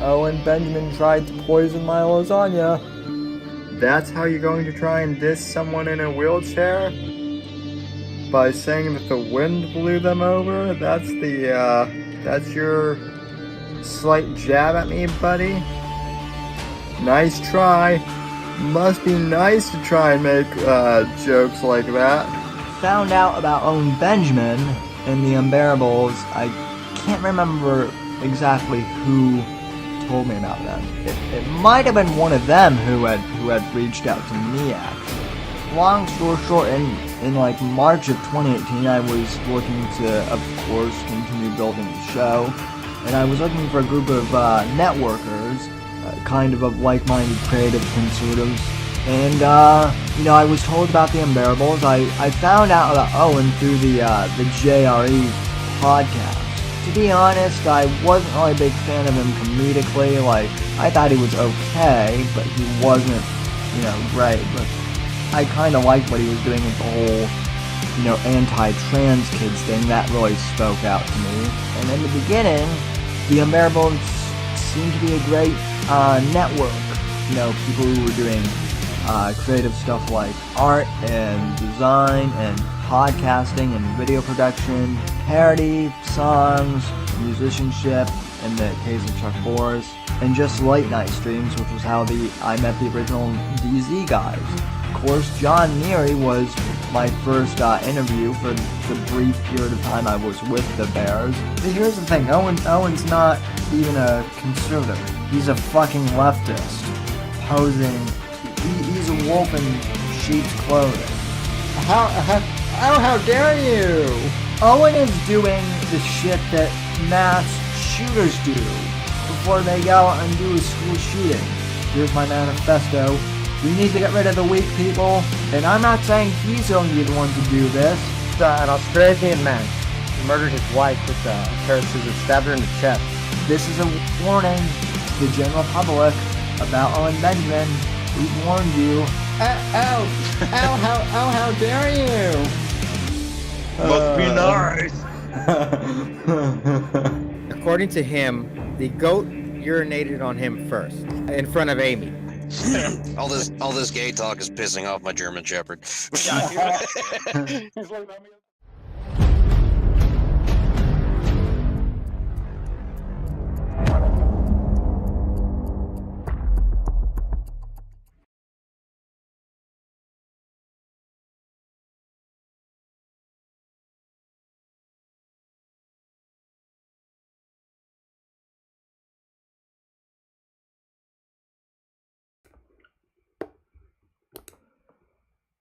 Owen Benjamin tried to poison my lasagna. That's how you're going to try and diss someone in a wheelchair? By saying that the wind blew them over? That's your slight jab at me, buddy? Nice try. Must be nice to try and make, jokes like that. Found out about Owen Benjamin and the Unbearables. I can't remember exactly who told me about them. It might have been one of them who had reached out to me, actually. Long story short, in like March of 2018, I was looking to, of course, continue building the show, and I was looking for a group of networkers, kind of like-minded creative conservatives, and I was told about the Unbearables. I found out about Owen through the JRE podcast. To be honest, I wasn't really a big fan of him comedically. Like, I thought he was okay, but he wasn't, great. But I kind of liked what he was doing with the whole, anti-trans kids thing. That really spoke out to me. And in the beginning, the Unbearables seemed to be a great network. People who were doing creative stuff like art and design and podcasting and video production, parody, songs, musicianship, in the case of Chuck Boris, and just late night streams, which was how I met the original DZ guys. Of course, John Neary was my first interview for the brief period of time I was with the Bears. But here's the thing, Owen's not even a conservative. He's a fucking leftist, posing. He's a wolf in sheep's clothing. How dare you! Owen is doing the shit that mass shooters do before they go out and do a school shooting. Here's my manifesto. We need to get rid of the weak people, and I'm not saying he's going to be the one to do this. An Australian man murdered his wife with a pair of scissors, stabbed her in the chest. This is a warning to the general public about Owen Benjamin. We warned you. How dare you! Must be nice. According to him, the goat urinated on him first, in front of Amy. all this gay talk is pissing off my German Shepherd.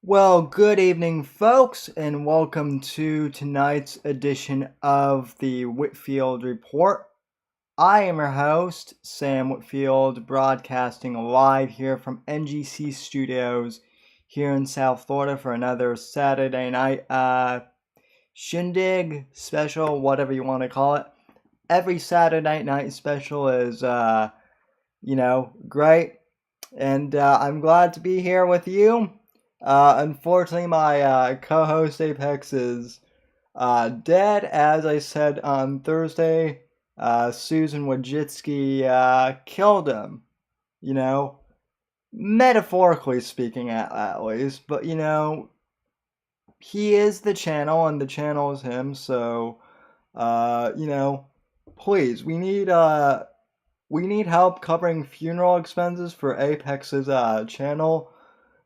Well, good evening, folks, and welcome to tonight's edition of the Whitfield Report. I am your host, Sam Whitfield, broadcasting live here from NGC Studios here in South Florida for another Saturday night shindig, special, whatever you want to call it. Every Saturday night special is, great, and I'm glad to be here with you. Unfortunately, my co-host Apex is dead. As I said on Thursday, Susan Wojcicki killed him. Metaphorically speaking, at least. But he is the channel, and the channel is him. So, please, we need help covering funeral expenses for Apex's channel.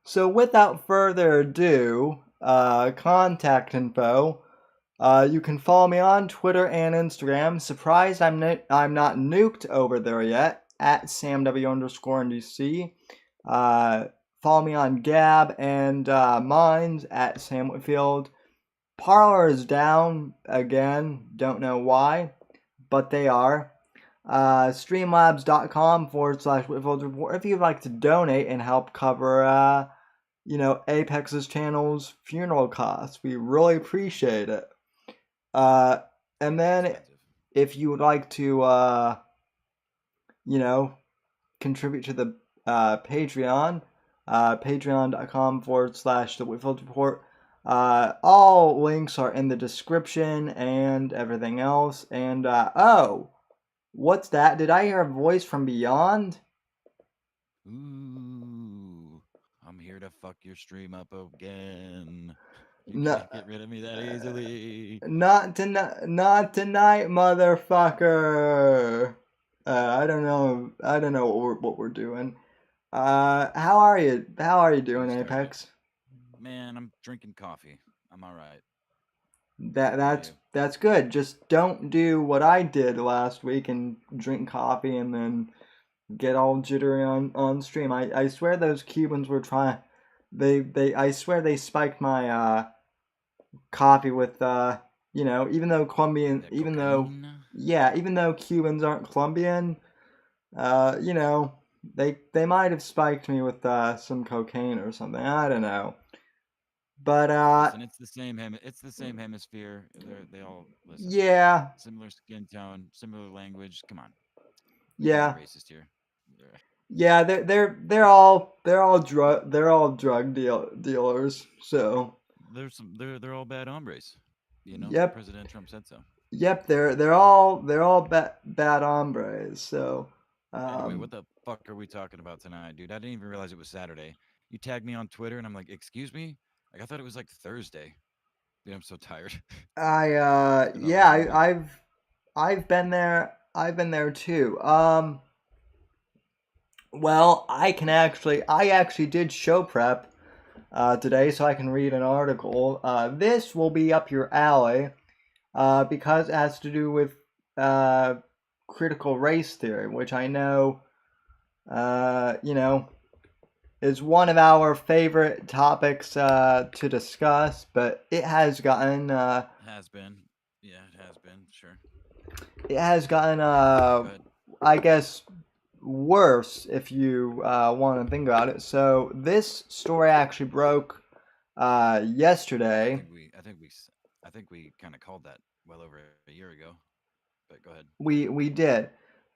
So without further ado, contact info. You can follow me on Twitter and Instagram. Surprised I'm not nuked over there yet, at SamW_NDC. Follow me on Gab and Minds at Sam Whitfield. Parler is down again. Don't know why, but they are. Streamlabs.com/Whitfield Report if you'd like to donate and help cover Apex's channel's funeral costs. We really appreciate it. And then if you would like to contribute to the Patreon, patreon.com/The Whitfield Report. All links are in the description and everything else. And What's that? Did I hear a voice from beyond? Ooh, I'm here to fuck your stream up again. You No, can't get rid of me that easily. not tonight, not tonight, motherfucker. I don't know. I don't know what we're doing. How are you? How are you doing, Started it. Apex? Man, I'm drinking coffee. I'm all right. That's good. Just don't do what I did last week and drink coffee and then get all jittery on stream. I swear those Cubans were trying. They I swear they spiked my coffee with even though Colombian That even though cocaine? even though Cubans aren't Colombian, they might have spiked me with some cocaine or something. I don't know. But Listen, it's the same hemisphere. They all listen. yeah, Similar skin tone, similar language. Come on, we can't yeah. be racist here. Yeah, they're all drug dealers. So They're all bad hombres. You know, yep, President Trump said so. yep. They're all bad hombres. So Anyway, um, what the fuck are we talking about tonight, dude? I didn't even realize it was Saturday. You tagged me on Twitter, and I'm like, excuse me? Like I thought it was like Thursday. Dude, I'm so tired. It's been a yeah, long week. I've been there. I've been there too. Well, I actually did show prep today, so I can read an article. This will be up your alley. Because it has to do with critical race theory, which I know, is one of our favorite topics to discuss, but it has gotten, Has been. Yeah, it has been. Sure. But I guess, worse if you want to think about it. So this story actually broke yesterday. I think we kind of called that well over a year ago. But go ahead. We did.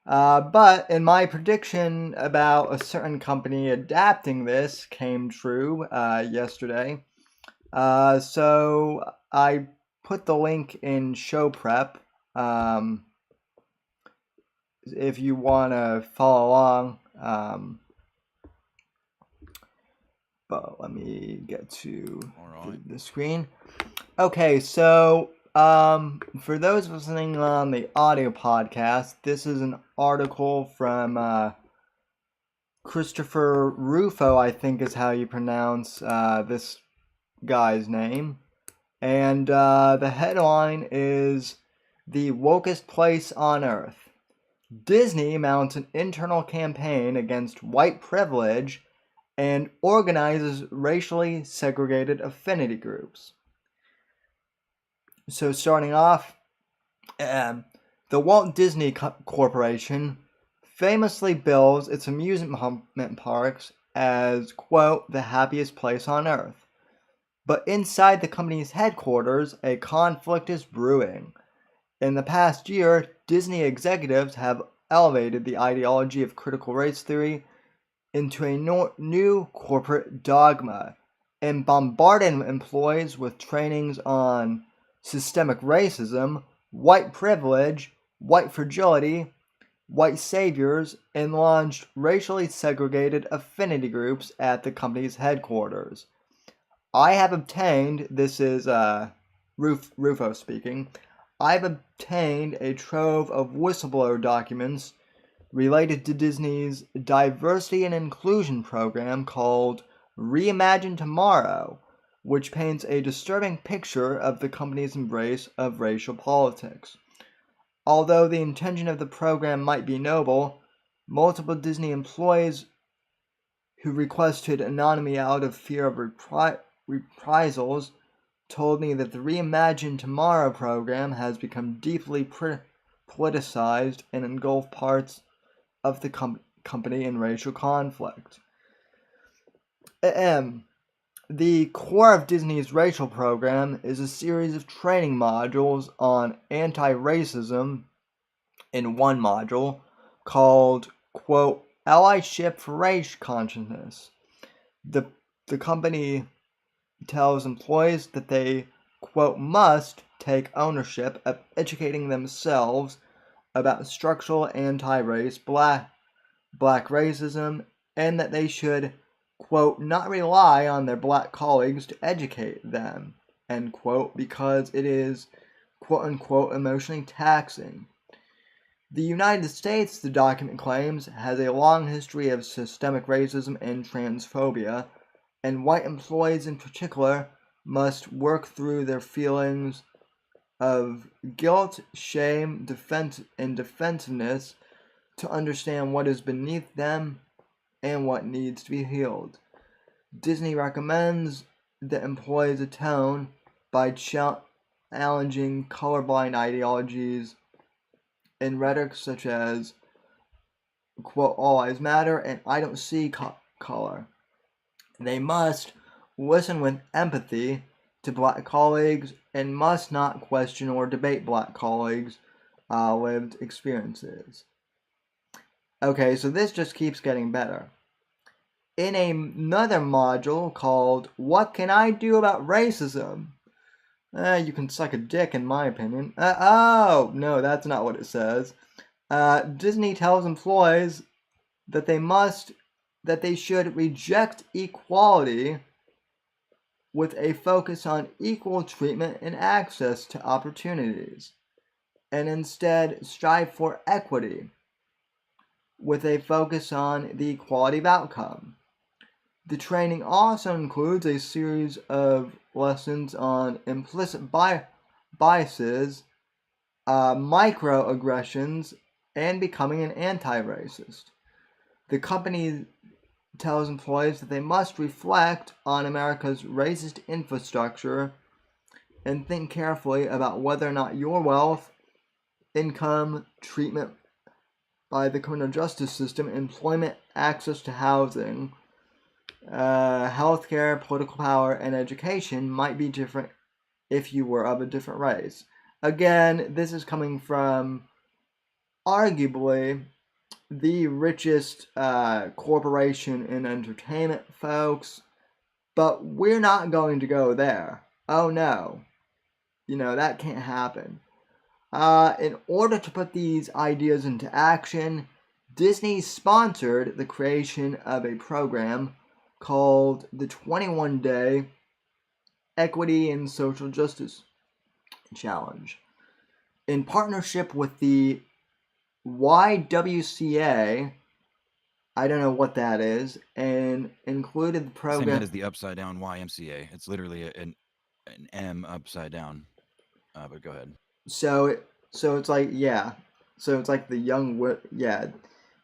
But in my prediction about a certain company adapting this came true yesterday. So I put the link in show prep if you want to follow along. But let me get to the screen. Okay, so for those listening on the audio podcast, this is an article from Christopher Rufo, I think is how you pronounce this guy's name. And the headline is "The Wokest Place on Earth. Disney mounts an internal campaign against white privilege and organizes racially segregated affinity groups." So starting off, the Walt Disney Corporation famously bills its amusement parks as, quote, the happiest place on earth. But inside the company's headquarters, a conflict is brewing. In the past year, Disney executives have elevated the ideology of critical race theory into a new corporate dogma and bombarded employees with trainings on systemic racism, white privilege, white fragility, white saviors, and launched racially segregated affinity groups at the company's headquarters. I have obtained, this is Rufo speaking, I've obtained a trove of whistleblower documents related to Disney's diversity and inclusion program called Reimagine Tomorrow, which paints a disturbing picture of the company's embrace of racial politics. Although the intention of the program might be noble, multiple Disney employees who requested anonymity out of fear of reprisals told me that the Reimagine Tomorrow program has become deeply politicized and engulfed parts of the company in racial conflict. The core of Disney's racial program is a series of training modules on anti-racism in one module called, quote, Allyship for Race Consciousness. The company tells employees that they, quote, must take ownership of educating themselves about structural anti-race, black racism, and that they should, quote, not rely on their black colleagues to educate them, end quote, because it is, quote unquote, emotionally taxing. The United States, the document claims, has a long history of systemic racism and transphobia, and white employees in particular must work through their feelings of guilt, shame, and defensiveness to understand what is beneath them and what needs to be healed. Disney recommends that employees atone by challenging colorblind ideologies and rhetoric such as, quote, all lives matter and I don't see color. They must listen with empathy to black colleagues and must not question or debate black colleagues' lived experiences. Okay, so this just keeps getting better. In another module called What Can I Do About Racism? You can suck a dick, in my opinion. No, that's not what it says. Disney tells employees that they should reject equality with a focus on equal treatment and access to opportunities, and instead strive for equity with a focus on the equality of outcome. The training also includes a series of lessons on implicit biases, microaggressions, and becoming an anti-racist. The company tells employees that they must reflect on America's racist infrastructure and think carefully about whether or not your wealth, income, treatment by the criminal justice system, employment, access to housing, healthcare, political power, and education might be different if you were of a different race. Again, this is coming from arguably the richest corporation in entertainment, folks, but we're not going to go there. Oh no. That can't happen. In order to put these ideas into action, Disney sponsored the creation of a program called the 21-Day Equity and Social Justice Challenge. In partnership with the YWCA, I don't know what that is, and included the program. Same as the upside down YMCA. It's literally an M upside down. But go ahead. So it's like, yeah. So it's like the young, yeah.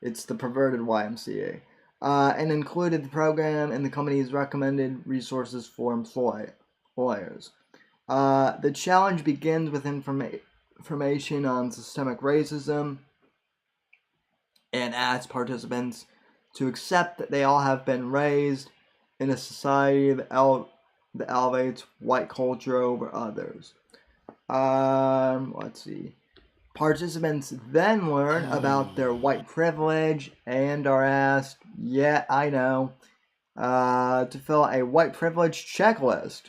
It's the perverted YMCA. And included the program and the company's recommended resources for employers. The challenge begins with information on systemic racism and asks participants to accept that they all have been raised in a society that elevates white culture over others. Let's see. Participants then learn about their white privilege and are asked, yeah, I know, to fill out a white privilege checklist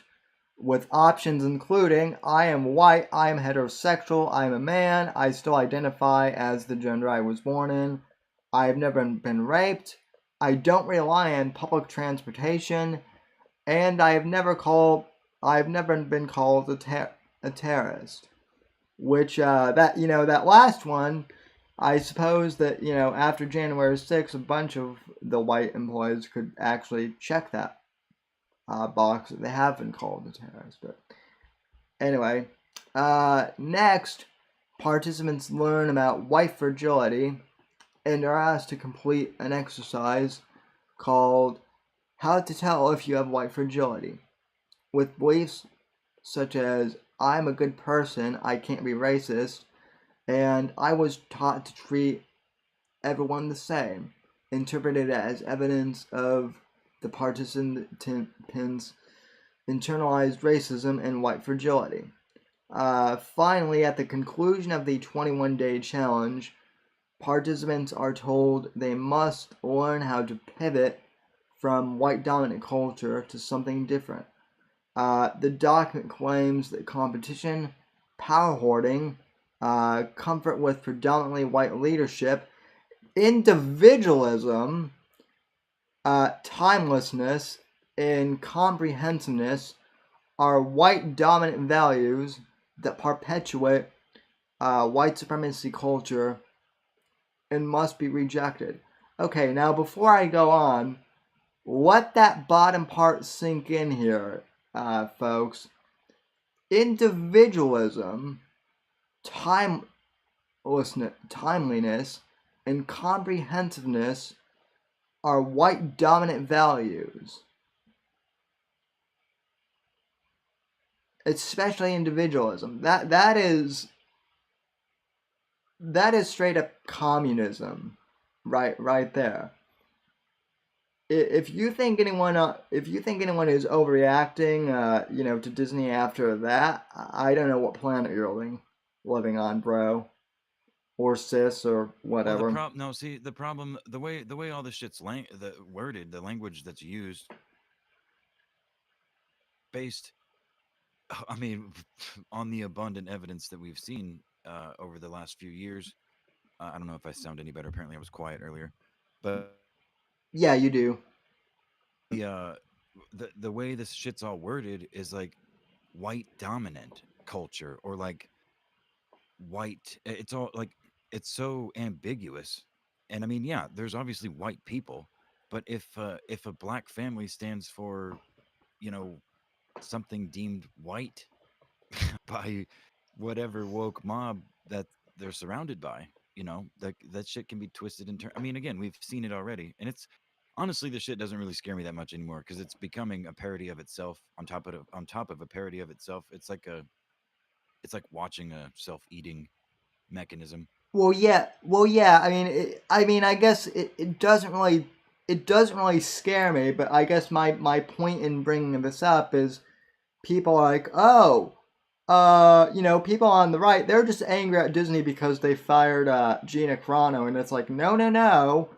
with options including, I am white, I am heterosexual, I am a man, I still identify as the gender I was born in, I have never been raped, I don't rely on public transportation, and I have never been called a terrorist. Which, that last one, I suppose that, after January 6th, a bunch of the white employees could actually check that box that they have been called a terrorist. But anyway, next, participants learn about white fragility and are asked to complete an exercise called How to Tell If You Have White Fragility, with beliefs such as, I'm a good person, I can't be racist, and I was taught to treat everyone the same, interpreted as evidence of the participants' internalized racism and white fragility. Finally, at the conclusion of the 21-day challenge, participants are told they must learn how to pivot from white dominant culture to something different. The document claims that competition, power hoarding, comfort with predominantly white leadership, individualism, timelessness, and comprehensiveness are white dominant values that perpetuate white supremacy culture and must be rejected. Okay, now before I go on, let that bottom part sink in here, folks. Individualism, timeliness, and comprehensiveness are white dominant values. Especially individualism. That is straight up communism, right there. If you think anyone is overreacting, to Disney after that, I don't know what planet you're living on, bro, or sis, or whatever. Well, the problem, the way all this shit's worded, the language that's used, based, I mean, on the abundant evidence that we've seen over the last few years. I don't know if I sound any better. Apparently, I was quiet earlier, but yeah, you do. The way this shit's all worded is like white dominant culture, or like white. It's all like, it's so ambiguous. And I mean, yeah, there's obviously white people, but if a black family stands for, something deemed white by whatever woke mob that they're surrounded by, that shit can be twisted in turn. I mean, again, we've seen it already, and it's honestly, this shit doesn't really scare me that much anymore, because it's becoming a parody of itself on top of a parody of itself. It's like watching a self-eating mechanism. Well, yeah. I mean, I guess it doesn't really scare me. But I guess my point in bringing this up is people are like, oh, people on the right, they're just angry at Disney because they fired Gina Carano, and it's like, no.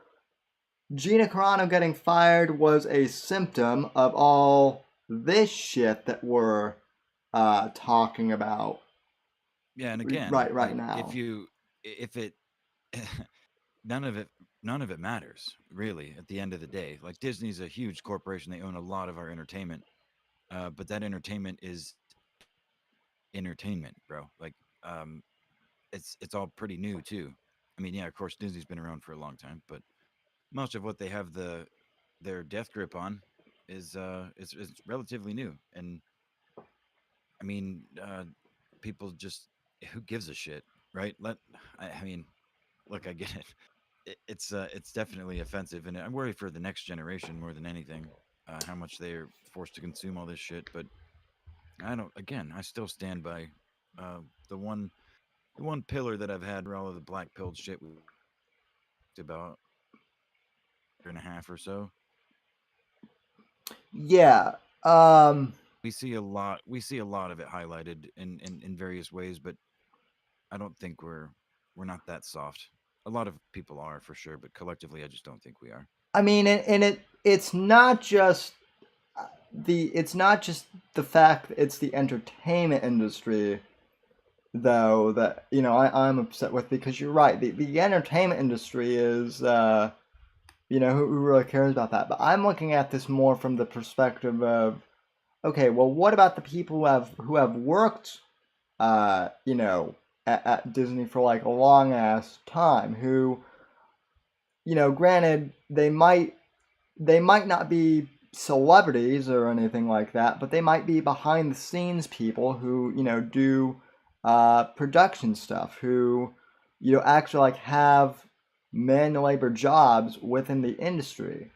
Gina Carano getting fired was a symptom of all this shit that we're talking about. Yeah, and again, right now, if it none of it matters really at the end of the day. Like, Disney's a huge corporation; they own a lot of our entertainment, but that entertainment is entertainment, bro. Like, it's all pretty new too. I mean, yeah, of course, Disney's been around for a long time, but most of what they have their death grip on is relatively new. And I mean, people just, who gives a shit, right? I mean, look, I get it. It's definitely offensive, and I'm worried for the next generation more than anything, how much they are forced to consume all this shit. But I still stand by the one pillar that I've had for all of the black pilled shit we talked about a year and a half or so. Yeah. We see a lot of it highlighted in various ways, but I don't think we're not that soft. A lot of people are, for sure, but collectively I just don't think we are. I mean, it's not just the fact that it's the entertainment industry, though, that I'm upset with, because you're right. The entertainment industry is who really cares about that? But I'm looking at this more from the perspective of, okay, well, what about the people who have worked at Disney for like a long ass time, who granted, they might not be celebrities or anything like that, but they might be behind the scenes people who do production stuff, who actually like have manual labor jobs within the industry.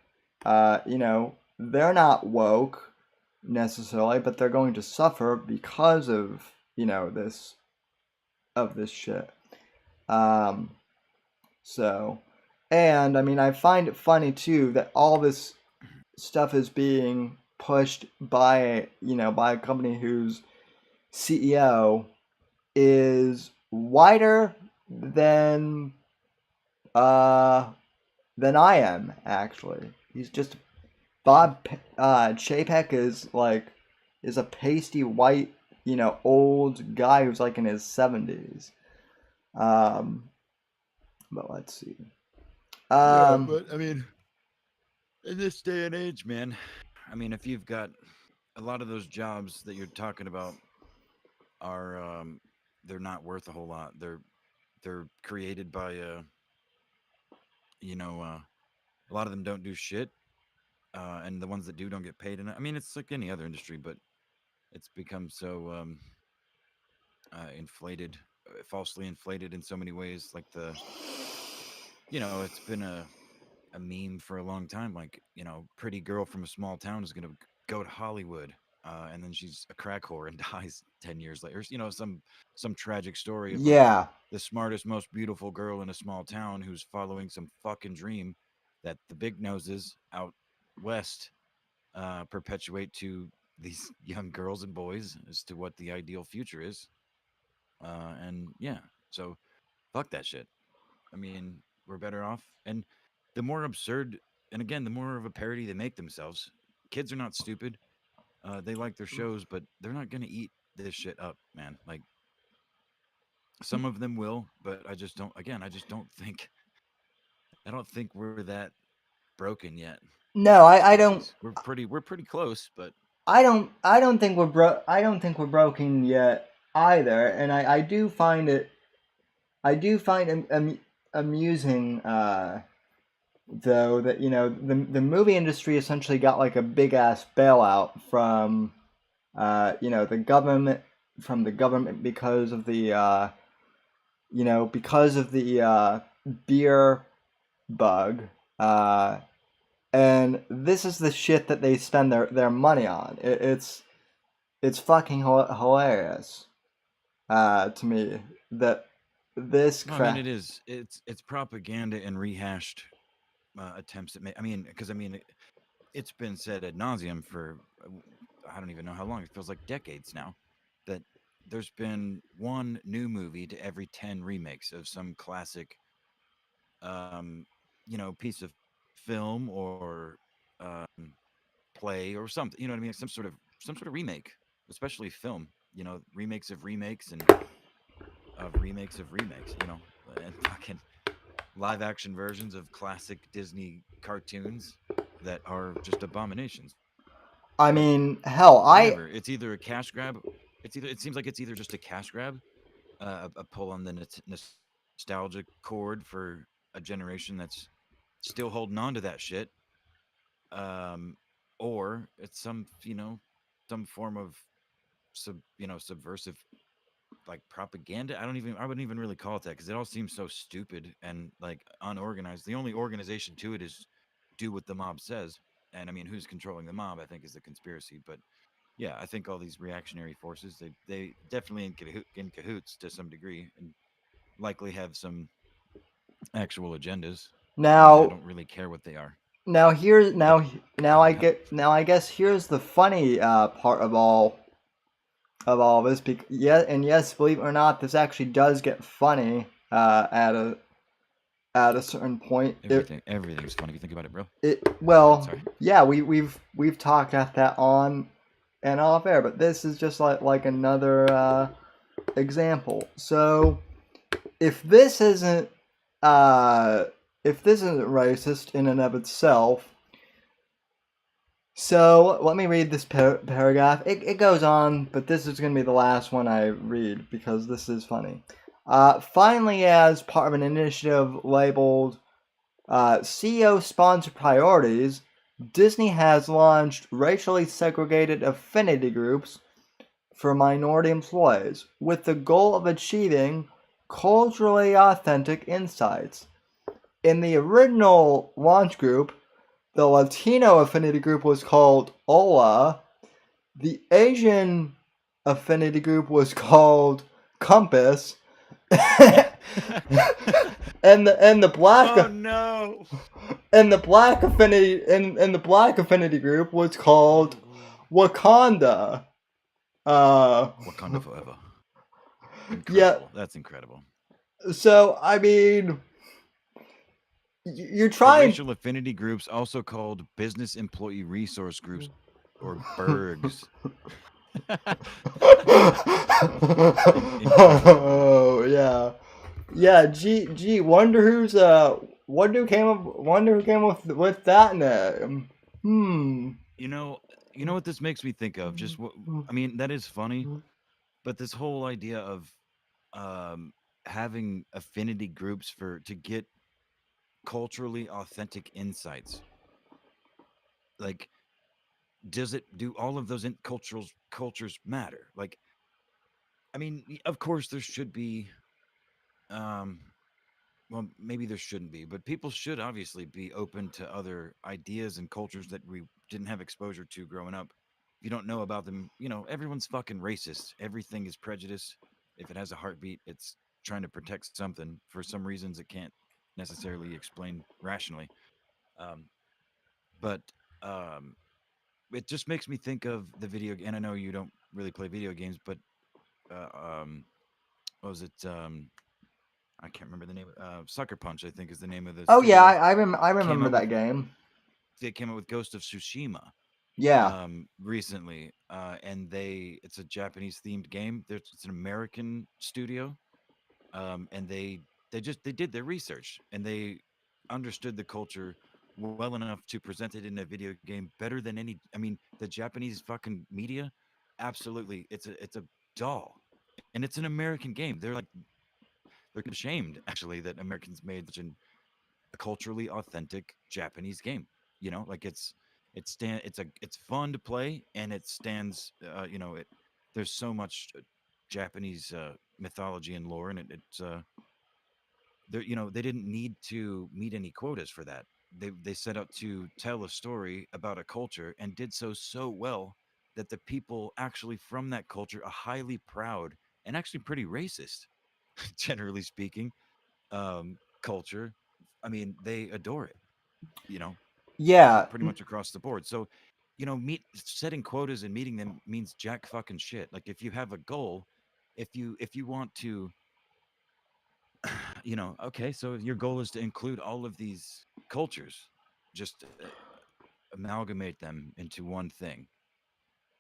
They're not woke necessarily, but they're going to suffer because of this shit. So, and I mean, I find it funny too that all this stuff is being pushed by a company whose CEO is whiter than I am, actually. He's just Bob Chapek is a pasty white, old guy who's like in his 70s. But let's see. But I mean, in this day and age, man, I mean, if you've got a lot of those jobs that you're talking about are they're not worth a whole lot. They're created by you know a lot of them don't do shit, and the ones that do don't get paid enough. I mean, it's like any other industry, but it's become so inflated, falsely inflated in so many ways. Like it's been a meme for a long time. Like, pretty girl from a small town is gonna go to Hollywood, and then she's a crack whore and dies 10 years later. Some tragic story of like Yeah. the smartest, most beautiful girl in a small town who's following some fucking dream that the big noses out west perpetuate to these young girls and boys as to what the ideal future is. And yeah, so fuck that shit. I mean, we're better off. And the more absurd, and again, the more of a parody they make themselves. Kids are not stupid. They like their shows, but they're not gonna eat this shit up, man. Like some of them will, but I just don't. Again, I just don't think. I don't think we're that broken yet. No, I don't. Species. We're pretty close, but I don't think I don't think we're broken yet either. And I do find it. I do find amusing. Though that the movie industry essentially got like a big ass bailout from the government because of the beer bug, and this is the shit that they spend their money on. It's fucking hilarious to me that this crap. I mean, it is. It's propaganda and rehashed attempts at. It's been said ad nauseum for I don't even know how long. It feels like decades now that there's been one new movie to every 10 remakes of some classic, piece of film or play or something. You know what I mean? Some sort of remake, especially film. Remakes of remakes and of remakes of remakes. And fucking live action versions of classic Disney cartoons that are just abominations. I mean, hell, Whatever. It's either a cash grab. It seems like it's either just a cash grab, a pull on the nostalgic chord for a generation that's still holding on to that shit, or it's some form of subversive like propaganda. I wouldn't even really call it that because it all seems so stupid and like unorganized. The only organization to it is do what the mob says. And I mean, who's controlling the mob, I think, is the conspiracy. But yeah, I think all these reactionary forces, they definitely in cahoots to some degree and likely have some actual agendas. I now don't really care what they are. now here's now now I Yep. get now I guess here's the funny part of all this. Yes, believe it or not, this actually does get funny at a certain point. Everything's funny if you think about it, bro. Sorry. Yeah, we've talked at that on and off air, but this is just like another example. So if this isn't racist in and of itself, so let me read this paragraph. It goes on, but this is going to be the last one I read because this is funny. Finally, as part of an initiative labeled CEO Sponsored Priorities, Disney has launched racially segregated affinity groups for minority employees with the goal of achieving culturally authentic insights. In the original launch group, the Latino affinity group was called OLA. The Asian affinity group was called Compass. and the black Oh no! and the black affinity and the black affinity group was called Wakanda. Wakanda forever. Incredible. Yeah. That's incredible. So I mean, you're The trying. racial affinity groups, also called business employee resource groups or BERGs. Oh yeah. Yeah, gee, wonder who came up with that name. You know, you know what this makes me think of? Just what I mean, that is funny, but this whole idea of um having affinity groups for to get culturally authentic insights. Like, does it do all of those cultures matter? Like, I mean, of course there should be um well, maybe there shouldn't be, but people should obviously be open to other ideas and cultures that we didn't have exposure to growing up. If you don't know about them, everyone's fucking racist. Everything is prejudice. If it has a heartbeat, it's trying to protect something. For some reasons, it can't necessarily explain rationally. Um, but um, it just makes me think of the video. And I know you don't really play video games, but uh, um, what was it? I can't remember the name. Sucker Punch, I think, is the name of the Oh yeah, studio. I Came remember out with that game. they came out with Ghost of Tsushima Yeah. recently, and it's a Japanese themed game. It's an American studio, and they did their research and they understood the culture well enough to present it in a video game better than any. I mean, the Japanese fucking media, absolutely, it's a doll, and it's an American game. They're ashamed actually that Americans made such a culturally authentic Japanese game. Like it's fun to play and it stands. There's so much Japanese mythology and lore, and it's they didn't need to meet any quotas for that. They set out to tell a story about a culture and did so well that the people actually from that culture are highly proud and actually pretty racist, generally speaking, culture. I mean, they adore it, you know, Yeah. pretty much across the board. So, meet setting quotas and meeting them means jack fucking shit. Like if you have a goal, if you want to, okay, so your goal is to include all of these cultures, just amalgamate them into one thing.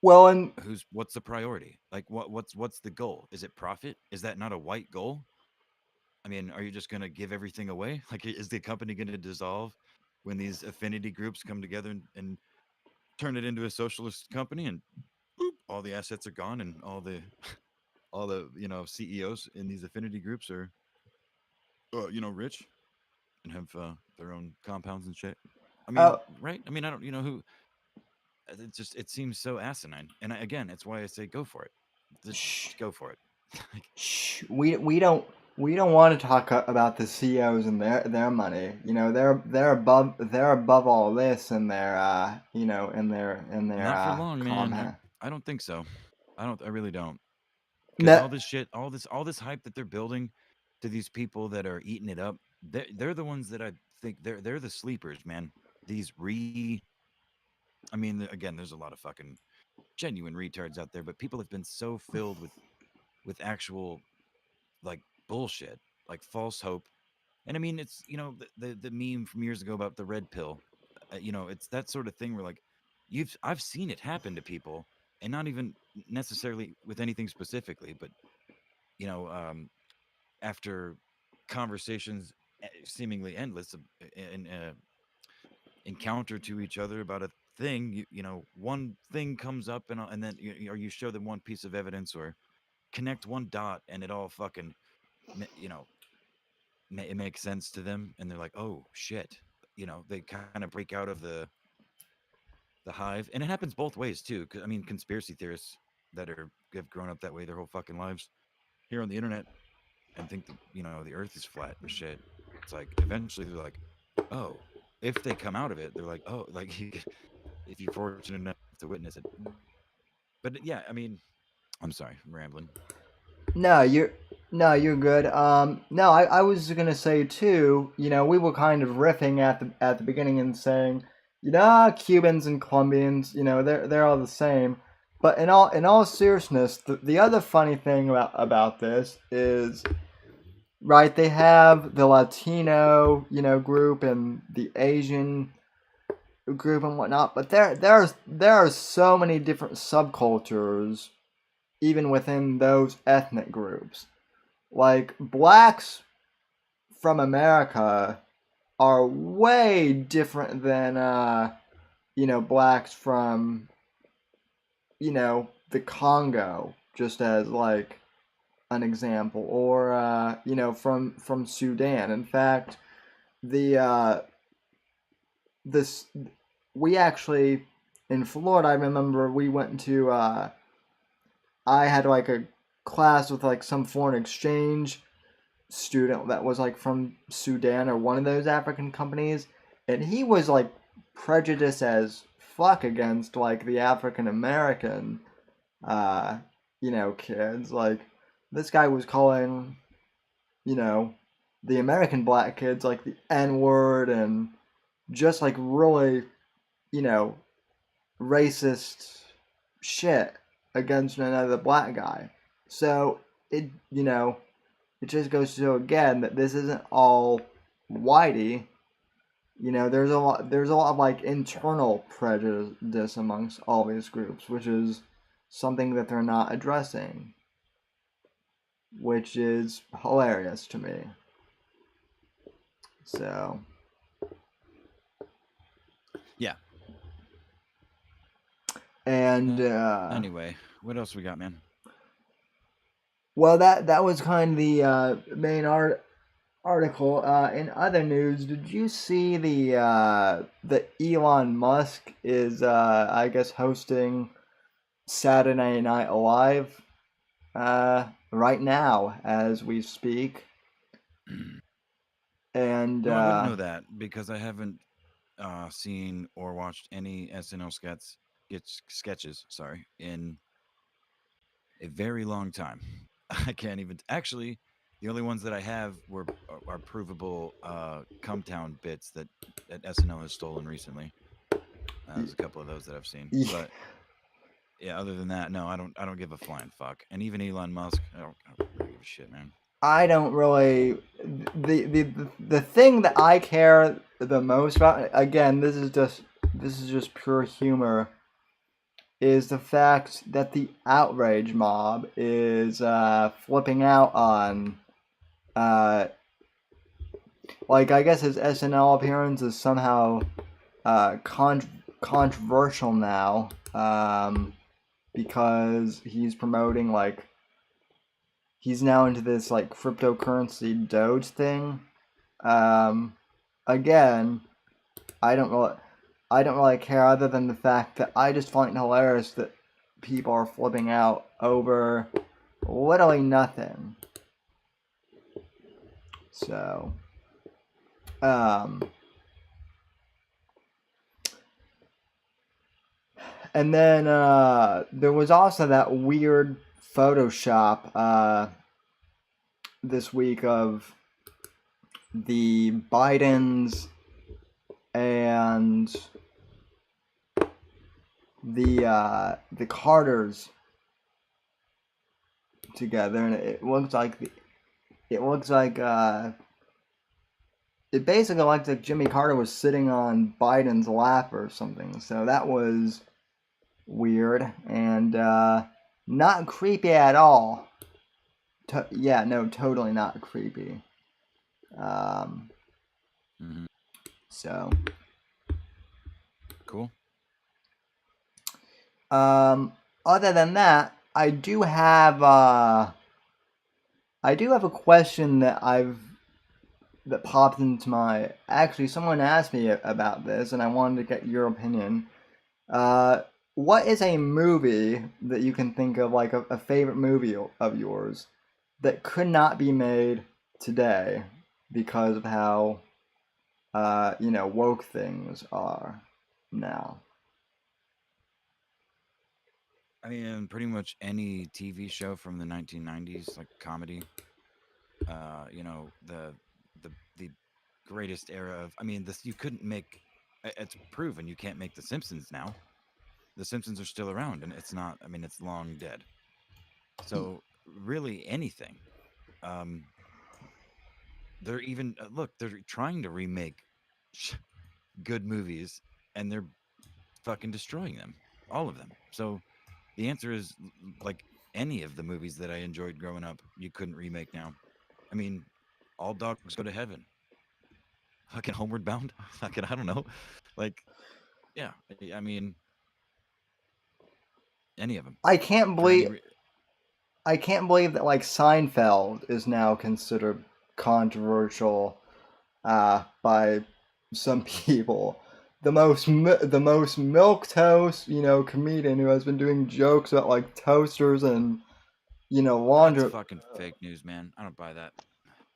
Well, and What's the priority? Like what's the goal? Is it profit? Is that not a white goal? I mean, are you just going to give everything away? Like, is the company going to dissolve when these affinity groups come together and turn it into a socialist company and boop, all the assets are gone and all the CEOs in these affinity groups are rich and have their own compounds and shit. I mean, uh, right? I mean, I don't who. It seems so asinine, and again, it's why I say go for it. shh, Go for it. shh, we don't want to talk about the CEOs and their money. They're above all this in their Not for long, man. comment. I don't think so. I really don't. Because No, all this shit, all this hype that they're building to these people that are eating it up, they're the ones that I think they're the sleepers, man. These I mean, again, there's a lot of fucking genuine retards out there, but people have been so filled with actual like bullshit, like false hope. And I mean, it's the meme from years ago about the red pill. It's that sort of thing where like I've seen it happen to people, and not even necessarily with anything specifically, but you know, um, after conversations seemingly endless in encounter to each other about a thing, one thing comes up and then or you show them one piece of evidence or connect one dot and it all fucking you know it makes sense to them and they're like, oh shit, they kind of break out of the hive, and it happens both ways too. 'Cause, I mean, conspiracy theorists that have grown up that way their whole fucking lives here on the internet and think that the Earth is flat and shit. It's like eventually they're like, oh, if they come out of it, they're like, oh, like if you're fortunate enough to witness it. But yeah, I mean, I'm sorry, I'm rambling. no, you're good. No, I was gonna say too. We were kind of riffing at the beginning and saying, Cubans and Colombians, they're all the same. But in all seriousness, the other funny thing about this is, right? They have the Latino, group and the Asian group and whatnot, but there are so many different subcultures even within those ethnic groups. Like blacks, from America are way different than blacks from the Congo, just as like an example, or from Sudan. In fact, the this we actually in Florida, I remember we went to I had like a class with like some foreign exchange student that was like from Sudan or one of those African companies, and he was like prejudiced as fuck against like the African American kids. Like this guy was calling, the American black kids like the N word and just like really, you know, racist shit against another black guy. So it just goes to show again that this isn't all whitey. There's a lot of like internal prejudice amongst all these groups, which is something that they're not addressing, which is hilarious to me. So Yeah. And anyway, what else we got, man? Well, that was kind of the main article. In other news, did you see the Elon Musk is I guess hosting Saturday Night Live right now as we speak? And No, I wouldn't know that because I haven't seen or watched any SNL sketches. Sorry, in a very long time. I can't even actually. The only ones that I have are provable come town bits that SNL has stolen recently. There's a couple of those that I've seen, but yeah, other than that, no, I don't give a flying fuck. And even Elon Musk, I don't really give a shit, man. I don't really the thing that I care the most about, again, this is just pure humor, is the fact that the outrage mob is flipping out on like, I guess his SNL appearance is somehow controversial now, because he's promoting like he's now into this like cryptocurrency Doge thing. Again, I don't really care, other than the fact that I just find it hilarious that people are flipping out over literally nothing. So, and then there was also that weird Photoshop this week of the Bidens and the Carters together, and it looks like it basically looked like Jimmy Carter was sitting on Biden's lap or something. So that was weird and not creepy at all. Yeah, no, totally not creepy. So cool. Other than that, I do have a question that popped into my. Actually, someone asked me about this, and I wanted to get your opinion. What is a movie that you can think of, like a favorite movie of yours, that could not be made today because of how woke things are now? I mean, pretty much any TV show from the 1990s, like comedy. The greatest era of. I mean, this you couldn't make. It's proven you can't make The Simpsons now. The Simpsons are still around, and it's not. I mean, it's long dead. So really, anything. They're even look. They're trying to remake good movies, and they're fucking destroying them, all of them. So the answer is like any of the movies that I enjoyed growing up, you couldn't remake now. I mean, all dogs go to heaven. Fucking homeward bound. Fucking I don't know. Like, yeah. I mean, any of them. I can't For any believe I can't believe that like Seinfeld is now considered controversial by some people. The most milquetoast, comedian who has been doing jokes about like toasters and That's fucking fake news, man. I don't buy that.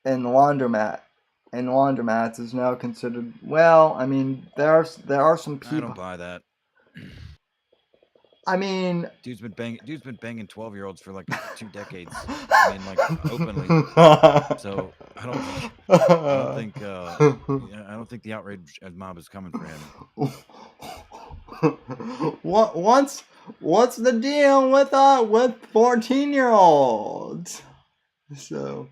and laundromats is now considered. Well, I mean, there are some people. I don't buy that. I mean, Dude's been banging 12-year-olds for like 2 decades. I mean, like openly. So I don't think the outrage mob is coming for him. What's the deal with 14-year-olds? So,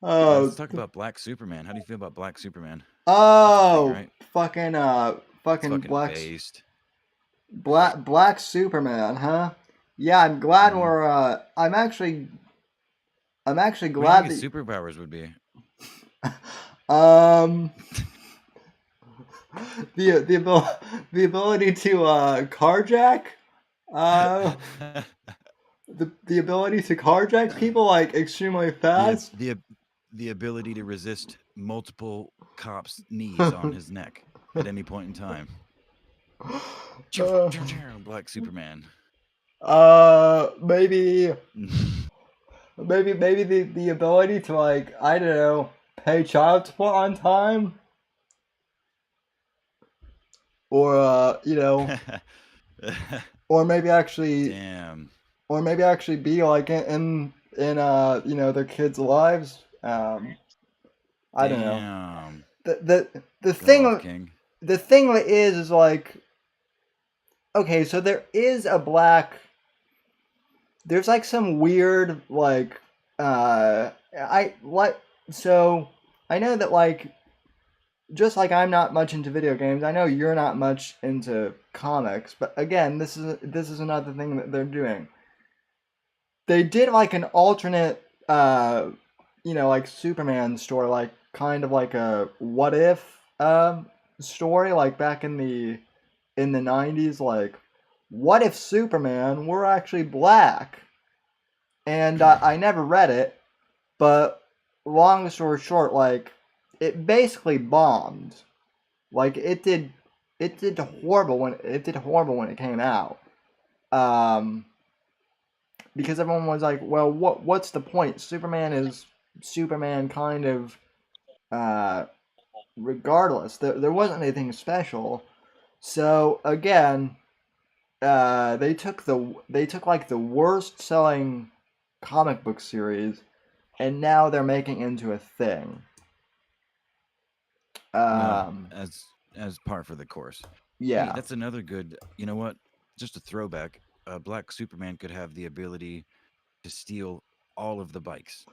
let's talk about Black Superman. How do you feel about Black Superman? Oh, Right? fucking based. Black Superman, huh? Yeah, I'm glad we're. I'm actually glad what do you think that his superpowers would be. the ability to carjack. The ability to carjack people like extremely fast. The ability to resist multiple cops' knees on his neck at any point in time. Black Superman. Maybe the ability to like, I don't know, pay child support on time, or or maybe actually Damn. or maybe actually be like in their kids' lives. I don't know. The thing King. the thing is like, okay, so there's like some weird like so I know that like, just like I'm not much into video games, I know you're not much into comics, but again, this is another thing that they're doing. They did like an alternate like Superman story, like kind of like a what if story, like back in the 90s, like what if Superman were actually black? And I never read it, but long story short, like it basically bombed. Like it did horrible when it came out. Because everyone was like, well, what's the point? Superman is Superman kind of regardless. There wasn't anything special. So again, they took like the worst selling comic book series, and now they're making into a thing. As par for the course. Yeah. Hey, that's another good. You know what? Just a throwback. Black Superman could have the ability to steal all of the bikes.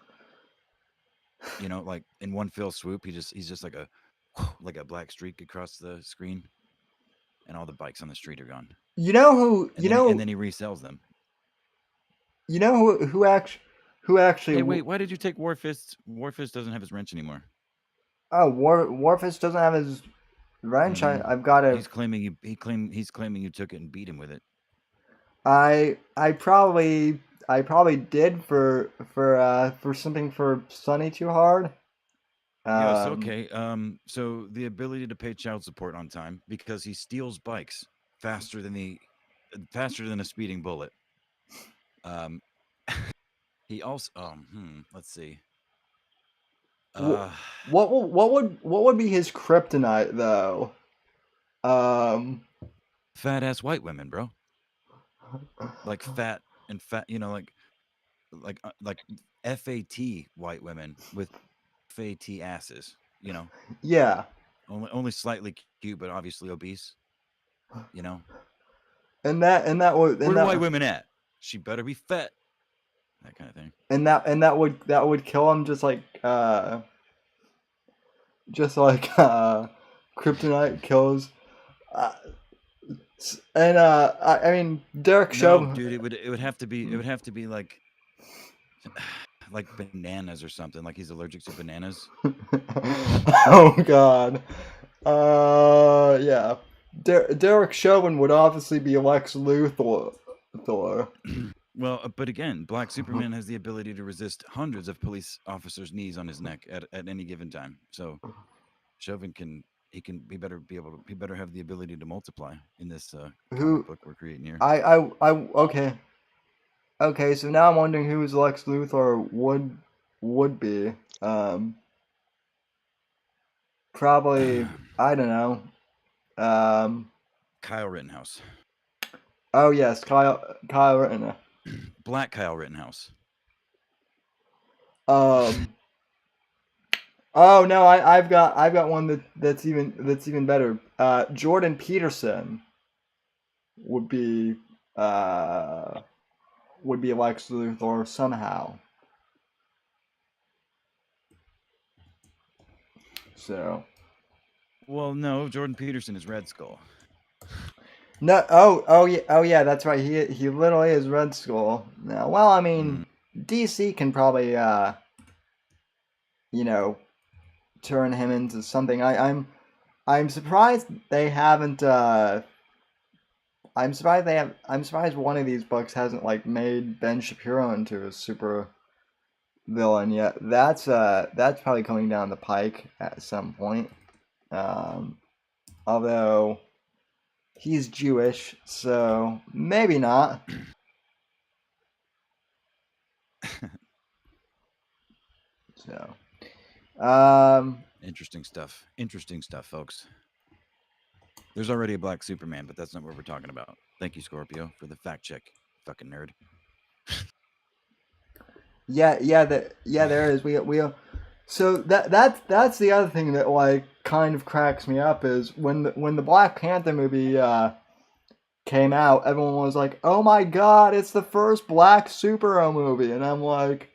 Like in one fell swoop, he's just like a black streak across the screen, and all the bikes on the street are gone. You know who? And then he resells them. You know who actually? Hey, wait! Why did you take Warfist? Warfist doesn't have his wrench anymore. Oh, Warfist doesn't have his wrench. I've got it. He's claiming you took it and beat him with it. I probably did for something for Sunny Too Hard. Yes, okay. So the ability to pay child support on time because he steals bikes faster than a speeding bullet. He also let's see. What would be his kryptonite though? Fat ass white women, bro. Like fat, like FAT white women with FAT asses, Yeah. Only slightly cute, but obviously obese. And that would. Where are white women at? She better be fat. That kind of thing. And that would kill him, just like kryptonite kills. And I mean, Derek Chauvin. Dude, it would have to be like like bananas or something. Like he's allergic to bananas. Oh God. Yeah. Derek Chauvin would obviously be Lex Luthor. Well, but again, Black Superman has the ability to resist hundreds of police officers' knees on his neck at any given time. So Chauvin he better have the ability to multiply in this comic book we're creating here. Okay. Okay, so now I'm wondering who Lex Luthor would be. Probably, I don't know. Kyle Rittenhouse. Oh yes, Kyle Rittenhouse. Black Kyle Rittenhouse. Oh no, I've got one that's even better. Jordan Peterson would be Lex Luthor somehow. So. Well, no, Jordan Peterson is Red Skull. No, oh yeah, that's right. He literally is Red Skull. Now, well, I mean, DC can probably turn him into something. I'm surprised they haven't. I'm surprised one of these books hasn't like made Ben Shapiro into a super villain yet. That's probably coming down the pike at some point. Although he's Jewish, so maybe not. So, Interesting stuff, folks. There's already a Black Superman, but that's not what we're talking about. Thank you, Scorpio, for the fact check, fucking nerd. Yeah, there is. So that's the other thing that like kind of cracks me up is when the Black Panther movie came out, everyone was like, "Oh my God, it's the first Black superhero movie," and I'm like,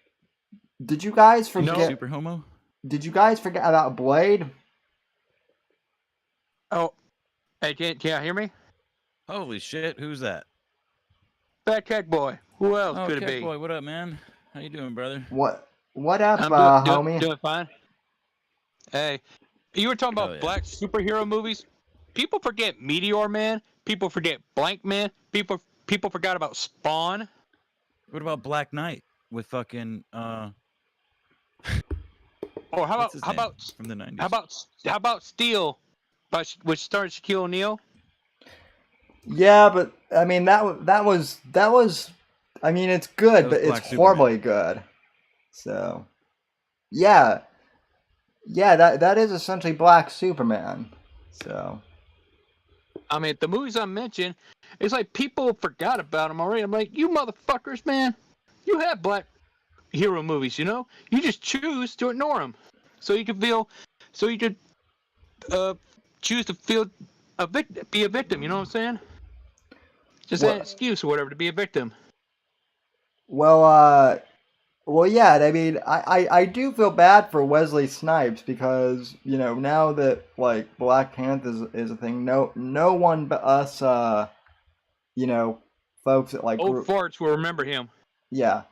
"Did you guys forget? Super homo? Did you guys forget about Blade?" Oh, hey, can you hear me? Holy shit, who's that? Fat Keck Boy. Who else Oh, could it Keck be? Boy, what up, man? How you doing, brother? What up, I'm homie? doing fine. Hey, you were talking about Black superhero movies. People forget Meteor Man. People forget Blank Man. People forgot about Spawn. What about Black Knight with fucking Or how about from the 90s? How about Steel, which starred Shaquille O'Neal? Yeah, but I mean that was. I mean, it's good, but it's horribly good. So, yeah, that is essentially Black Superman. So, I mean, the movies I mentioned, it's like people forgot about them already. I'm like, you motherfuckers, man, you have Black hero movies, you know? You just choose to ignore them, so you could choose to be a victim. You know what I'm saying? Just an excuse or whatever to be a victim. Well, yeah. I mean, I do feel bad for Wesley Snipes because now that like Black Panther is a thing, no one but us, folks that like old farts will remember him. Yeah.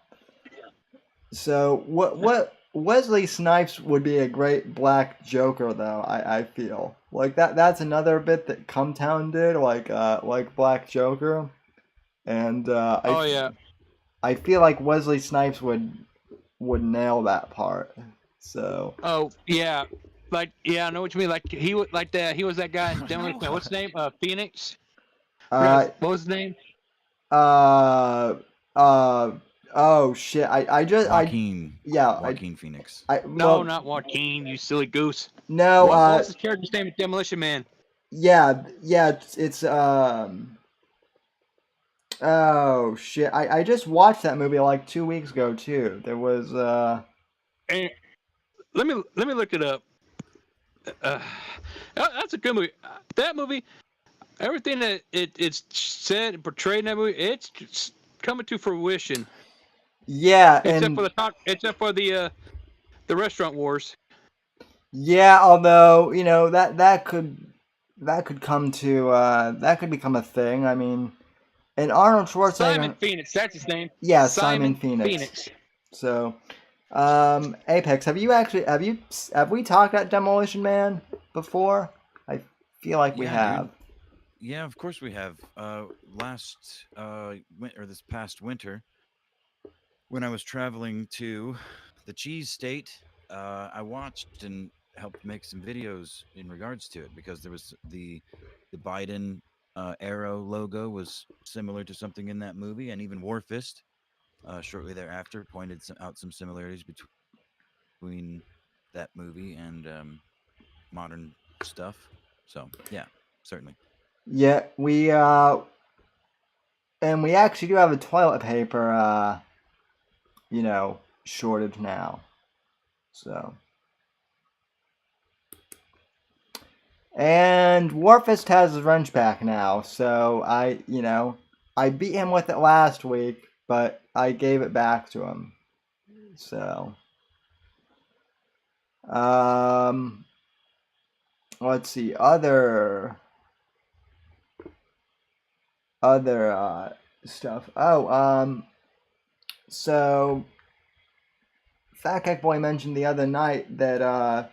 So what Wesley Snipes would be a great Black Joker though. I feel like that's another bit that Cumtown did like Black Joker, and I feel like Wesley Snipes would nail that part. So. Oh yeah, I know what you mean. Like he was that guy in Demolition Man. What's his name? Phoenix. What was his name? Oh shit! I just Joaquin. Yeah. Joaquin Phoenix. No, not Joaquin. You silly goose. No. What's his character's name in Demolition Man? Yeah. It's Oh shit! I just watched that movie like 2 weeks ago too. There was And let me look it up. That's a good movie. That movie, everything that it's said and portrayed in that movie, it's just coming to fruition. Yeah, except for the restaurant wars. Yeah, although that could come to that could become a thing. I mean, and Arnold Schwarzenegger. Simon Phoenix, that's his name. Yeah, Simon Phoenix. So, Apex, have we talked about Demolition Man before? I feel like we Yeah, have. dude. Yeah, of course we have. This past winter, when I was traveling to the cheese state, I watched and helped make some videos in regards to it because there was the Biden arrow logo was similar to something in that movie, and even Warfist shortly thereafter pointed out some similarities between that movie and modern stuff. So yeah, certainly. Yeah, and we actually do have a toilet paper, shortage now. So. And Warfist has his wrench back now, so I beat him with it last week, but I gave it back to him. So, let's see, other stuff. Oh, so Fat Cake Boy mentioned the other night that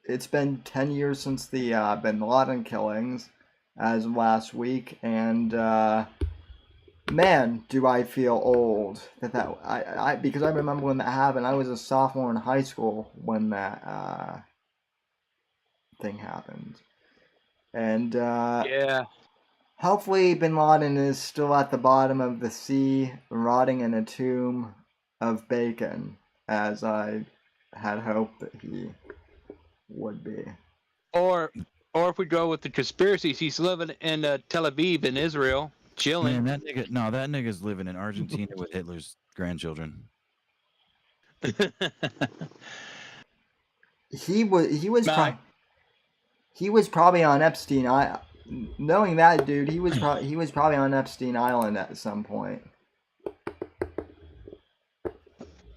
it's been 10 years since the Bin Laden killings as of last week, and man, do I feel old because I remember when that happened. I was a sophomore in high school when that thing happened, and Yeah. hopefully Bin Laden is still at the bottom of the sea, rotting in a tomb of bacon, as I had hoped that he would be. Or if we go with the conspiracies, he's living in Tel Aviv in Israel, chilling. Man, that nigga's living in Argentina with Hitler's grandchildren. He was Nah. he was probably on Epstein. Knowing that dude, he was probably on Epstein Island at some point.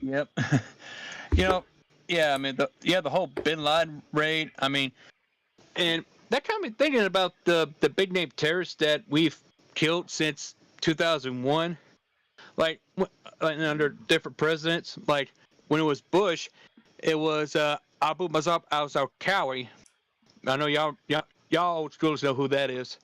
Yep. Yeah. I mean, the whole Bin Laden raid. I mean, and that got me thinking about the big name terrorists that we've killed since 2001. Like under different presidents. Like when it was Bush, it was Abu Mazab al-Zawahiri. I know y'all old schools know who that is.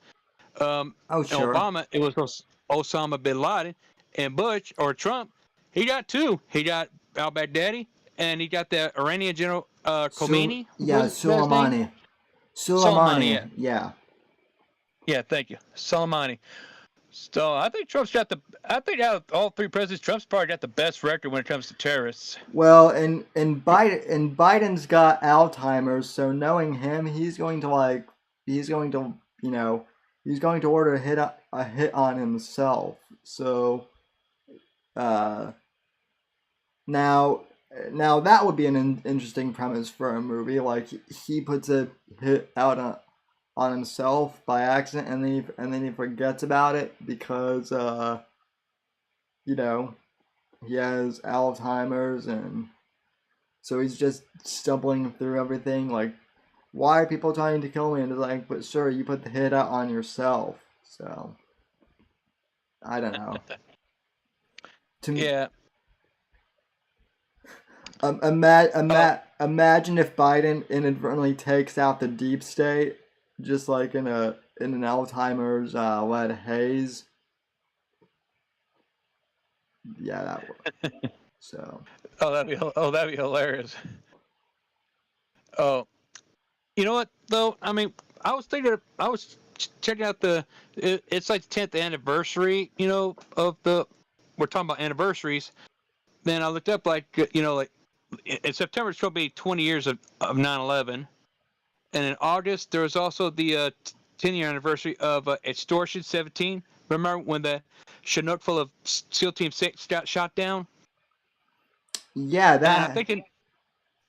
Oh, sure. Obama, it was Osama bin Laden, and Bush or Trump, he got two. He got al-Baghdadi, and he got the Iranian general Khomeini. Soleimani. Soleimani, Yeah. Yeah, thank you, Soleimani. So I think Trump's got I think out of all three presidents, Trump's probably got the best record when it comes to terrorists. Well, and Biden's got Alzheimer's, so knowing him, he's going to order a hit on himself. So, now that would be an interesting premise for a movie. Like he puts a hit out on himself by accident, and then he forgets about it because he has Alzheimer's, and so he's just stumbling through everything. Like, why are people trying to kill me? And it's like, but sir, you put the hit out on yourself. So I don't know. Yeah. Imagine if Biden inadvertently takes out the deep state, just like in an Alzheimer's led haze. Yeah, that would. So. That'd be hilarious. Oh, you know what though? I mean, I was checking out it's like the 10th anniversary, of we're talking about anniversaries. Then I looked up like in September it's going to be 20 years of 9/11, and in August there was also the 10-year anniversary of Extortion 17. Remember when the Chinook full of SEAL Team 6 got shot down? Yeah, that. And I'm thinking,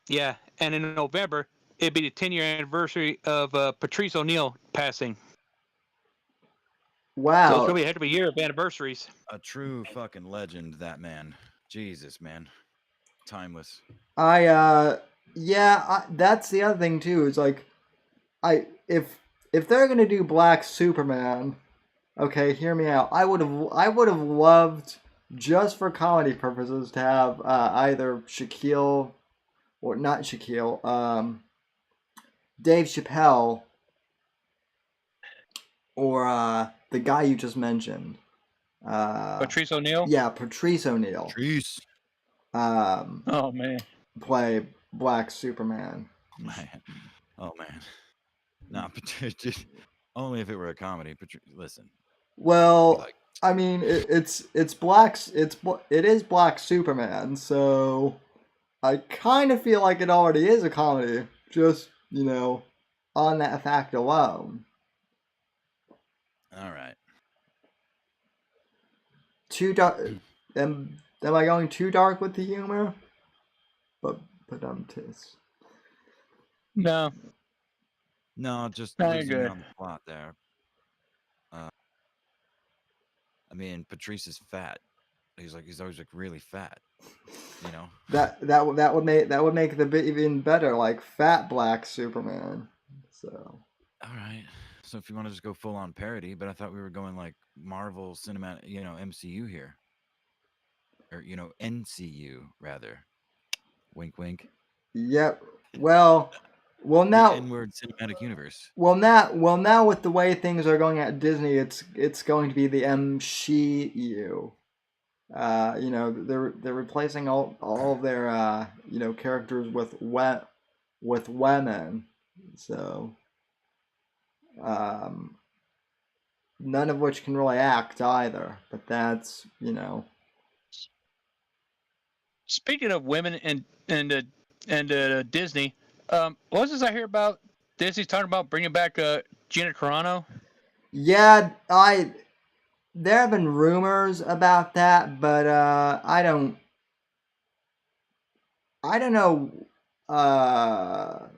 yeah, and in November it'd be the 10-year anniversary of Patrice O'Neill passing. Wow. So it's gonna be a heck of a year of anniversaries. A true fucking legend, that man. Jesus, man. Timeless. That's the other thing too. Is like, if they're gonna do Black Superman, okay, hear me out. I would have loved just for comedy purposes, to have either Shaquille, or not Shaquille, Dave Chappelle, or the guy you just mentioned. Patrice O'Neal? Yeah, Patrice O'Neal. Trees. Oh, man. Play Black Superman. Man. Oh man. Nah, but only if it were a comedy. But listen, Well, like, I mean, it is Black Superman, so I kind of feel like it already is a comedy, just on that fact alone. all right. Too dark. Am I going too dark with the humor? But tis. No, No, just no, you're losing me good. on the plot there. I mean, Patrice is fat. He's always like really fat. You know. That would make the bit even better, like Fat Black Superman. So. All right. So if you want to just go full on parody, but I thought we were going like Marvel Cinematic, MCU here, or NCU rather. Wink, wink. Yep. Well, The now. N-word cinematic universe. Well, now with the way things are going at Disney, it's going to be the MCU. They're replacing all of their characters with women. So none of which can really act either. But that's Speaking of women and Disney, what was this I hear about? Disney's talking about bringing back Gina Carano. Yeah, there have been rumors about that, but I don't know. I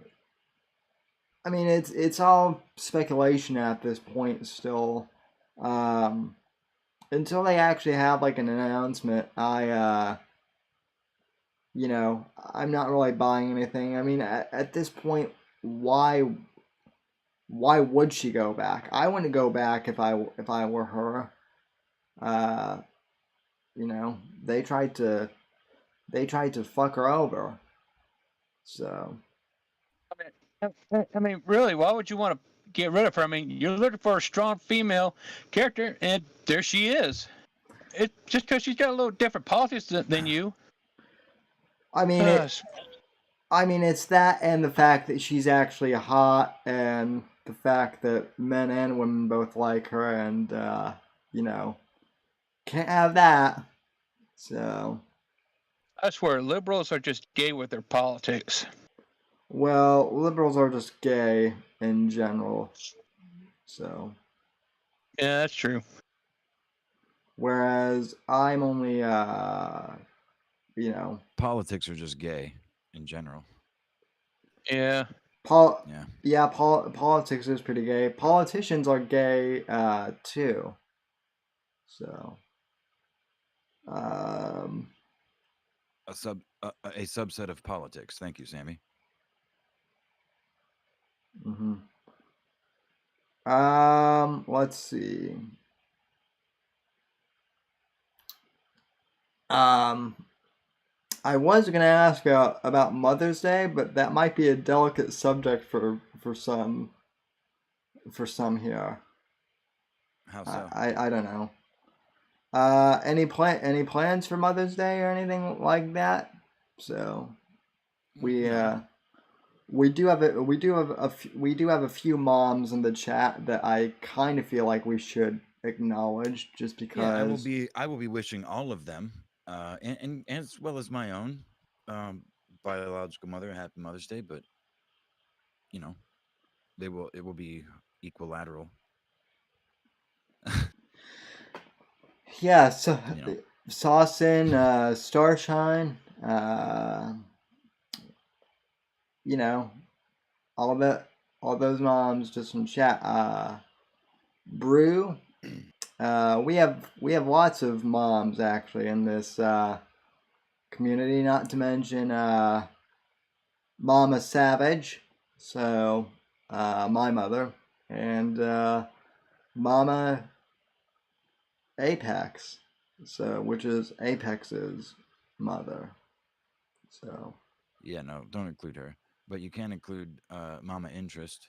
mean, it's all speculation at this point still. Until they actually have like an announcement, I'm not really buying anything. I mean, at this point, why would she go back? I wouldn't go back if I were her. They tried to fuck her over. So. I mean, really, why would you want to get rid of her? I mean, you're looking for a strong female character, and there she is. It's just because she's got a little different politics than you. I mean, it's that, and the fact that she's actually hot, and the fact that men and women both like her, and can't have that. So. I swear, liberals are just gay with their politics. Well, liberals are just gay in general. So. Yeah, that's true. Whereas I'm only, Politics are just gay in general. Yeah. Politics is pretty gay. Politicians are gay, too. So. A subset of politics. Thank you, Sammy. Mm-hmm. Let's see. I was gonna ask about Mother's Day, but that might be a delicate subject for some here. How so? I don't know. Any plans for Mother's Day or anything like that? So we do have a few moms in the chat that I kind of feel like we should acknowledge, just because. Yeah, I will be wishing all of them, and as well as my own biological mother, a happy Mother's Day. But it will be equilateral. Yeah, so Saucin, Starshine, all those moms just in chat. Brew, we have lots of moms actually in this community. Not to mention Mama Savage, so my mother, and Mama Apex. So, which is Apex's mother. So. Yeah, no, don't include her. But you can include Mama Interest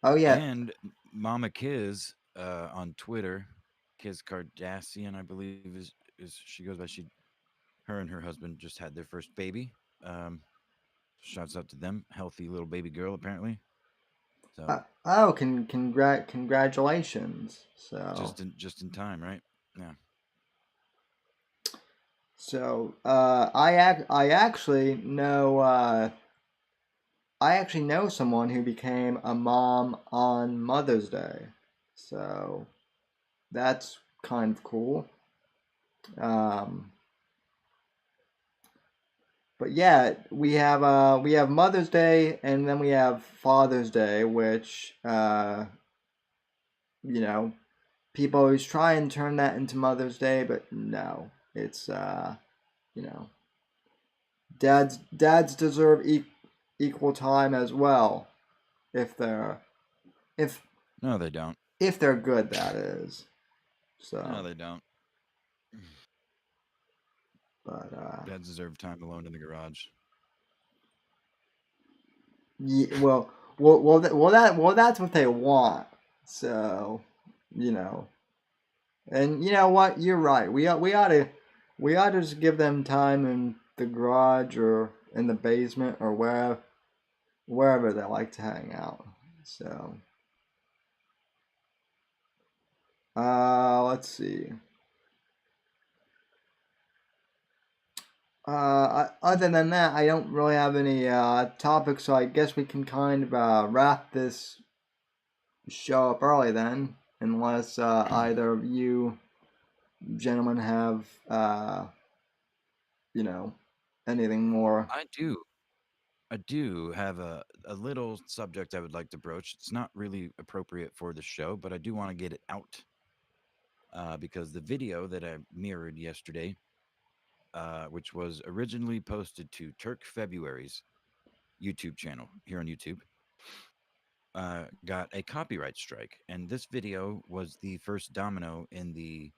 Oh yeah. and Mama Kiz on Twitter. Kiz Kardashian, I believe, is she goes by. Her and her husband just had their first baby. Um, Shouts out to them. Healthy little baby girl, apparently. So Oh, congratulations. So. just in time, right? Yeah. So, I actually know someone who became a mom on Mother's Day. So, that's kind of cool. But yeah, we have Mother's Day and then we have Father's Day, which you know, people always try and turn that into Mother's Day, but no, it's you know, dads deserve equal time as well, if they're if No, they don't. if they're good, that is. No, So, they don't. but Dads deserve time alone in the garage. yeah, that's what they want. So, you know, and you know what? You're right. We ought to just give them time in the garage or in the basement or wherever they like to hang out. So, let's see. Other than that, I don't really have any topics, so I guess we can kind of wrap this show up early then, unless either of you gentlemen have you know, anything more. I do. I do have a little subject I would like to broach. It's not really appropriate for the show, but I do want to get it out because the video that I mirrored yesterday, which was originally posted to Turk February's YouTube channel here on YouTube, got a copyright strike. And this video was the first domino in the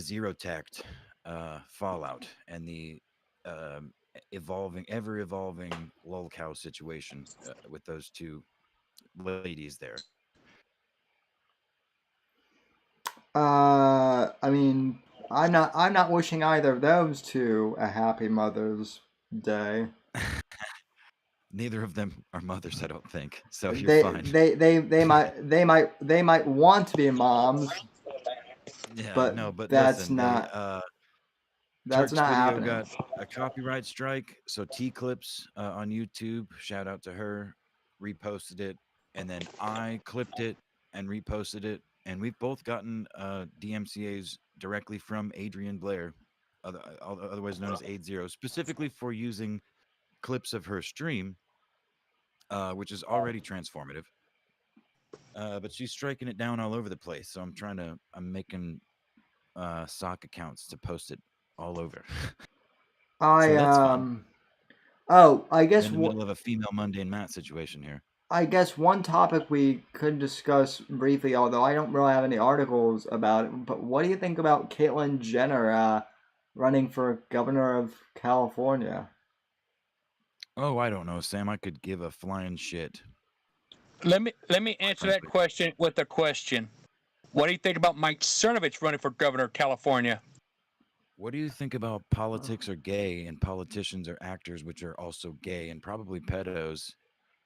zero tact fallout and the ever evolving lolcow situation with those two ladies there. I mean, I'm not wishing either of those two a happy Mother's Day. Neither of them are mothers, I don't think. So you're They fine. they might want to be moms, Yeah, but no, but that's listen, they not Turk's video happening. got a copyright strike. So T Clips on YouTube, shout out to her, reposted it, and then I clipped it and reposted it, and we've both gotten DMCA's directly from Adrian Blair, otherwise known as 80, specifically for using clips of her stream, which is already transformative. But she's striking it down all over the place. So I'm making sock accounts to post it all over. I So that's fun. Oh, I'm in the middle of a female mundane Matt situation here. I guess one topic we could discuss briefly, although I don't really have any articles about it, but what do you think about Caitlyn Jenner running for governor of California? Oh, I don't know, Sam. I could give a flying shit. Let me answer that question with a question. What do you think about Mike Cernovich running for governor of California? What do you think about politics are gay and politicians are actors, which are also gay and probably pedos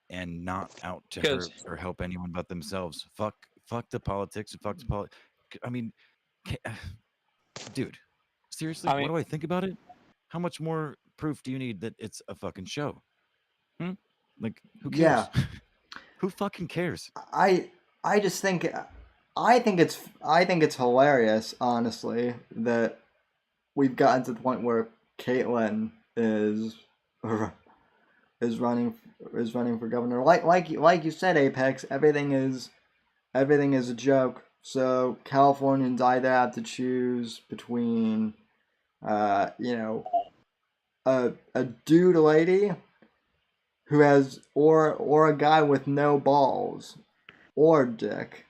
and not out to hurt or help anyone but themselves? Fuck the politics and fuck the I mean, dude, seriously, what do I think about it? How much more proof do you need that it's a fucking show? Like, who cares? Yeah. Who fucking cares? I just think I think it's hilarious, honestly, that we've gotten to the point where Caitlyn is running for governor. Like you said, Apex, everything is a joke. So Californians either have to choose between you know, a dude lady who has or a guy with no balls or dick.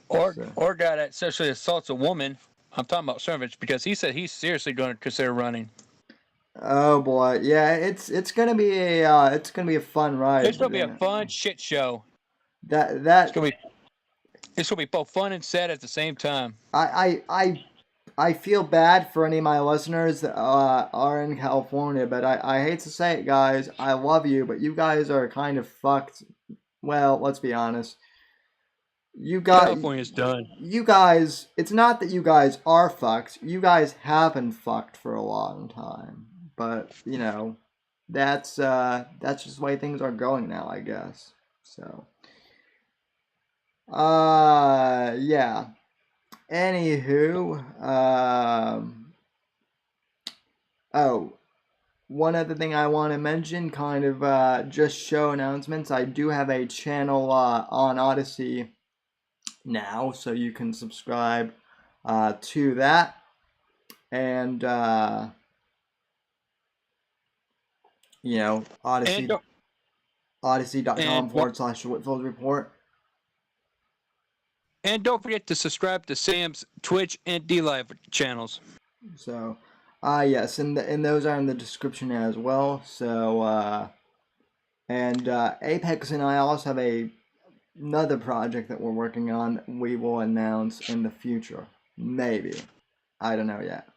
or guy that sexually assaults a woman. I'm talking about Cernovich because he said he's seriously going to consider running. Oh boy, yeah, it's gonna be a fun ride. It's going to be a fun shit show. That It's going to be both fun and sad at the same time. I feel bad for any of my listeners that are in California, but I hate to say it, guys. I love you, but you guys are kind of fucked. Well, let's be honest. California's done. You guys, it's not that you guys are fucked. You guys have been fucked for a long time. But, you know, that's just the way things are going now, I guess. So, yeah. Anywho, oh, one other thing I want to mention, kind of just show announcements. I do have a channel on Odyssey now, so you can subscribe to that. And, you know, odyssey.com/Whitfield Report. And don't forget to subscribe to Sam's Twitch and D-Live channels. So, yes, and those are in the description as well. So, and Apex and I also have another project that we're working on. We will announce in the future, maybe. I don't know yet.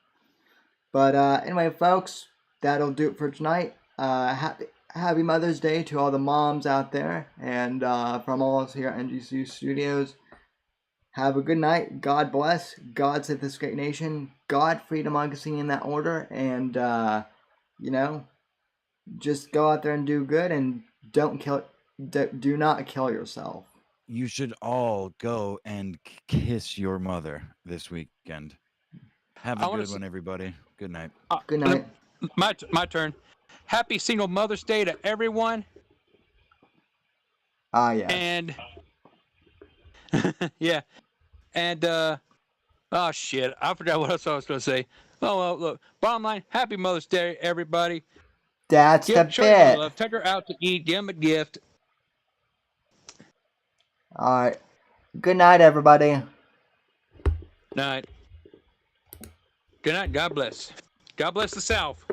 But anyway, folks, that'll do it for tonight. Happy Mother's Day to all the moms out there, and from all of us here at NGC Studios. Have a good night. God bless. God save this great nation. God, free democracy in that order. And, you know, just go out there and do good and do not kill yourself. You should all go and kiss your mother this weekend. Have a good one, everybody. Good night. Good night. My turn. Happy Single Mother's Day to everyone. Yeah. And yeah. And oh shit, I forgot what else I was going to say. Oh well, look. Bottom line, happy Mother's Day, everybody. That's the bit. Love. Take her out to eat. Give them a gift. All right. Good night, everybody. Night. Good night. God bless. God bless the South.